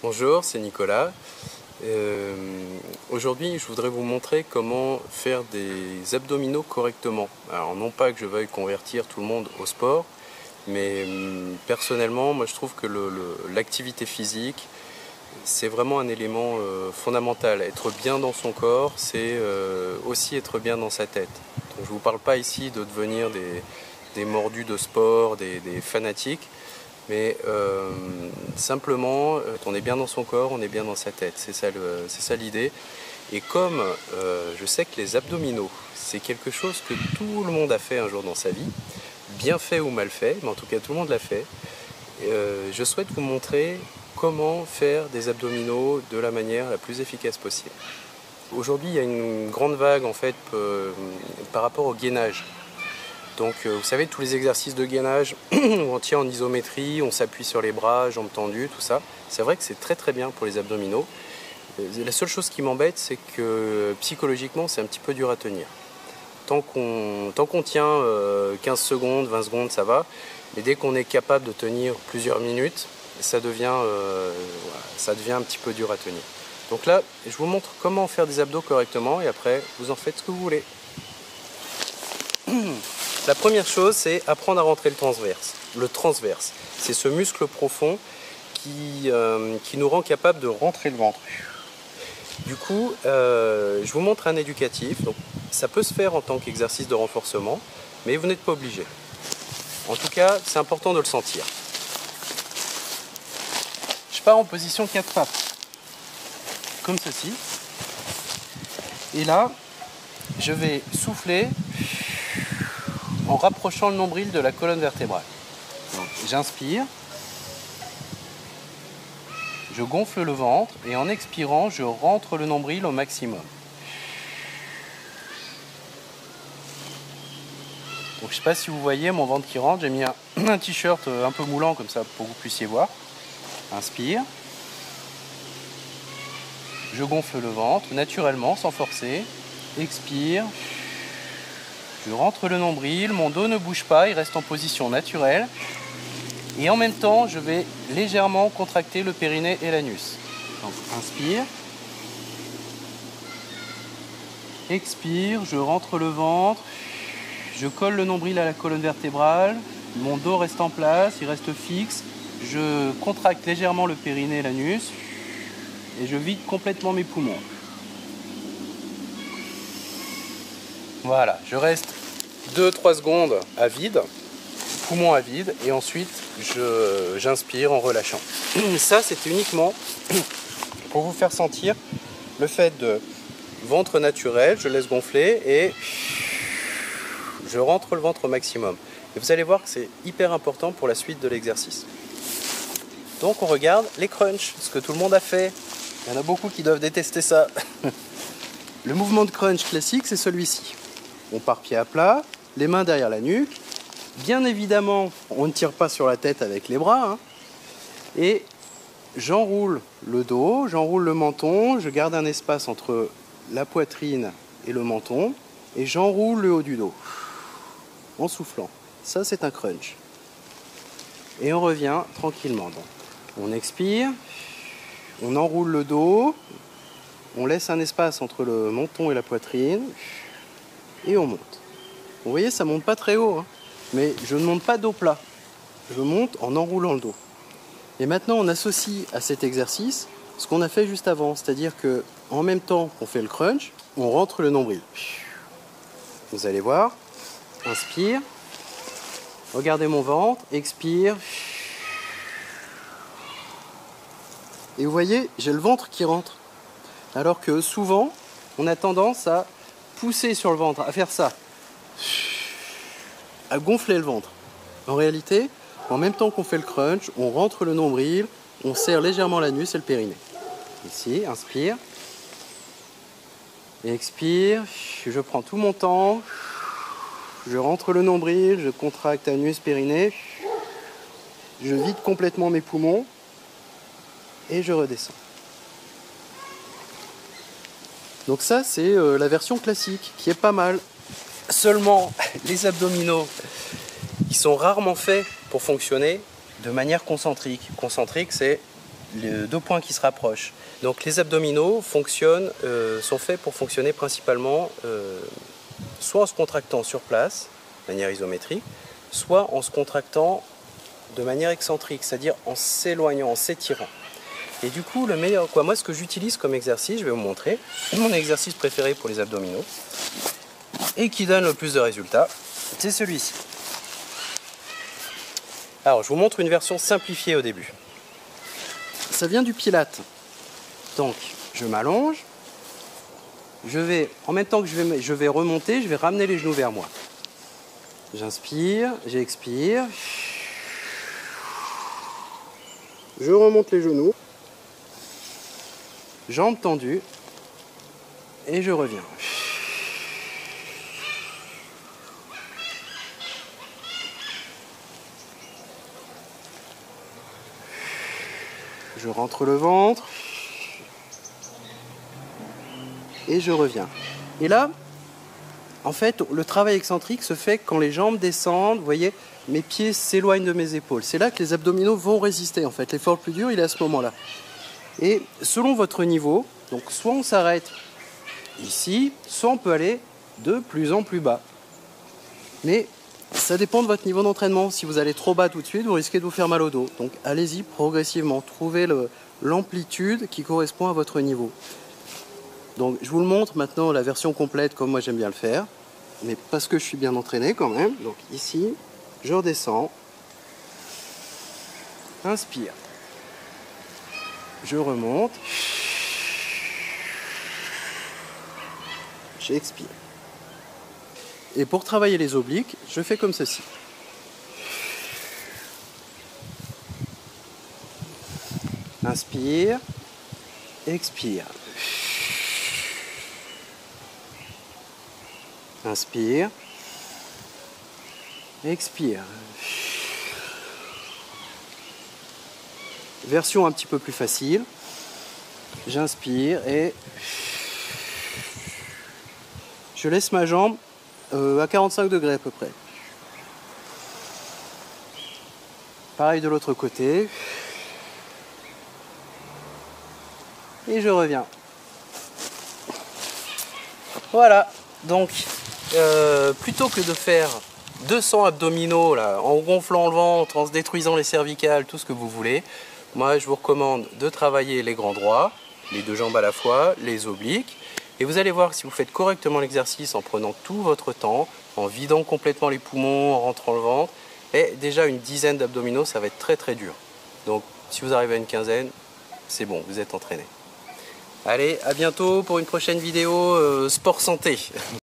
Bonjour, c'est Nicolas. Aujourd'hui, je voudrais vous montrer comment faire des abdominaux correctement. Alors, non pas que je veuille convertir tout le monde au sport, mais personnellement, moi je trouve que l'activité physique, c'est vraiment un élément fondamental. Être bien dans son corps, c'est aussi être bien dans sa tête. Donc, je ne vous parle pas ici de devenir des mordus de sport, des fanatiques. Mais simplement, on est bien dans son corps, on est bien dans sa tête. C'est ça l'idée. Et comme je sais que les abdominaux, c'est quelque chose que tout le monde a fait un jour dans sa vie, bien fait ou mal fait, mais en tout cas tout le monde l'a fait, je souhaite vous montrer comment faire des abdominaux de la manière la plus efficace possible. Aujourd'hui, il y a une grande vague en fait par rapport au gainage. Donc vous savez, tous les exercices de gainage, on tient en isométrie, on s'appuie sur les bras, jambes tendues, tout ça. C'est vrai que c'est très très bien pour les abdominaux. La seule chose qui m'embête, c'est que psychologiquement, c'est un petit peu dur à tenir. Tant qu'on tient 15 secondes, 20 secondes, ça va. Mais dès qu'on est capable de tenir plusieurs minutes, ça devient un petit peu dur à tenir. Donc là, je vous montre comment faire des abdos correctement et après, vous en faites ce que vous voulez. La première chose, c'est apprendre à rentrer le transverse. Le transverse, c'est ce muscle profond qui nous rend capable de rentrer le ventre. Du coup, je vous montre un éducatif. Donc, ça peut se faire en tant qu'exercice de renforcement, mais vous n'êtes pas obligé. En tout cas, c'est important de le sentir. Je pars en position 4 pattes, comme ceci. Et là, je vais souffler en rapprochant le nombril de la colonne vertébrale. J'inspire, je gonfle le ventre et en expirant, je rentre le nombril au maximum. Donc, je ne sais pas si vous voyez mon ventre qui rentre, j'ai mis un t-shirt un peu moulant comme ça pour que vous puissiez voir. Inspire, je gonfle le ventre naturellement sans forcer, expire. Je rentre le nombril, mon dos ne bouge pas, il reste en position naturelle. Et en même temps, je vais légèrement contracter le périnée et l'anus. Donc, inspire. Expire, je rentre le ventre. Je colle le nombril à la colonne vertébrale. Mon dos reste en place, il reste fixe. Je contracte légèrement le périnée et l'anus. Et je vide complètement mes poumons. Voilà, je reste 2-3 secondes à vide, poumon à vide, et ensuite j'inspire en relâchant. Ça, c'était uniquement pour vous faire sentir le fait de ventre naturel, je laisse gonfler et je rentre le ventre au maximum. Et vous allez voir que c'est hyper important pour la suite de l'exercice. Donc on regarde les crunchs, ce que tout le monde a fait. Il y en a beaucoup qui doivent détester ça. Le mouvement de crunch classique, c'est celui-ci. On part pied à plat, les mains derrière la nuque. Bien évidemment, on ne tire pas sur la tête avec les bras. Hein. Et j'enroule le dos, j'enroule le menton, je garde un espace entre la poitrine et le menton. Et j'enroule le haut du dos, en soufflant. Ça, c'est un crunch. Et on revient tranquillement. Donc, on expire, on enroule le dos, on laisse un espace entre le menton et la poitrine. Et on monte. Vous voyez, ça monte pas très haut, hein, mais je ne monte pas dos plat. Je monte en enroulant le dos. Et maintenant, on associe à cet exercice ce qu'on a fait juste avant, c'est-à-dire que en même temps qu'on fait le crunch, on rentre le nombril. Vous allez voir. Inspire. Regardez mon ventre. Expire. Et vous voyez, j'ai le ventre qui rentre. Alors que souvent, on a tendance à pousser sur le ventre, à faire ça, à gonfler le ventre. En réalité, en même temps qu'on fait le crunch, on rentre le nombril, on serre légèrement l'anus et le périnée. Ici, inspire. Expire, je prends tout mon temps, je rentre le nombril, je contracte anus, périnée, je vide complètement mes poumons et je redescends. Donc ça, c'est la version classique, qui est pas mal. Seulement, les abdominaux, ils sont rarement faits pour fonctionner de manière concentrique. Concentrique, c'est les 2 points qui se rapprochent. Donc les abdominaux sont faits pour fonctionner principalement soit en se contractant sur place, de manière isométrique, soit en se contractant de manière excentrique, c'est-à-dire en s'éloignant, en s'étirant. Et du coup, moi ce que j'utilise comme exercice, je vais vous montrer, mon exercice préféré pour les abdominaux, et qui donne le plus de résultats, c'est celui-ci. Alors, je vous montre une version simplifiée au début. Ça vient du Pilate. Donc, je m'allonge. En même temps que je vais remonter, je vais ramener les genoux vers moi. J'inspire, j'expire. Je remonte les genoux. Jambes tendues. Et je reviens. Je rentre le ventre et je reviens. Et là, en fait, le travail excentrique se fait quand les jambes descendent. Vous voyez, mes pieds s'éloignent de mes épaules. C'est là que les abdominaux vont résister. En fait, l'effort le plus dur, il est à ce moment-là. Et selon votre niveau, donc soit on s'arrête ici, soit on peut aller de plus en plus bas. Mais ça dépend de votre niveau d'entraînement. Si vous allez trop bas tout de suite, vous risquez de vous faire mal au dos. Donc allez-y progressivement. Trouvez l'amplitude qui correspond à votre niveau. Donc je vous le montre maintenant, la version complète comme moi j'aime bien le faire. Mais parce que je suis bien entraîné quand même. Donc ici, je redescends. Inspire. Je remonte. J'expire. Et pour travailler les obliques, je fais comme ceci. Inspire, expire. Inspire, expire. Version un petit peu plus facile. J'inspire et je laisse ma jambe à 45 degrés à peu près. Pareil de l'autre côté. Et je reviens. Voilà. Donc, plutôt que de faire 200 abdominaux là, en gonflant le ventre, en se détruisant les cervicales, tout ce que vous voulez, moi je vous recommande de travailler les grands droits, les 2 jambes à la fois, les obliques. Et vous allez voir, si vous faites correctement l'exercice en prenant tout votre temps, en vidant complètement les poumons, en rentrant le ventre, et déjà une dizaine d'abdominaux, ça va être très très dur. Donc si vous arrivez à une quinzaine, c'est bon, vous êtes entraîné. Allez, à bientôt pour une prochaine vidéo sport santé.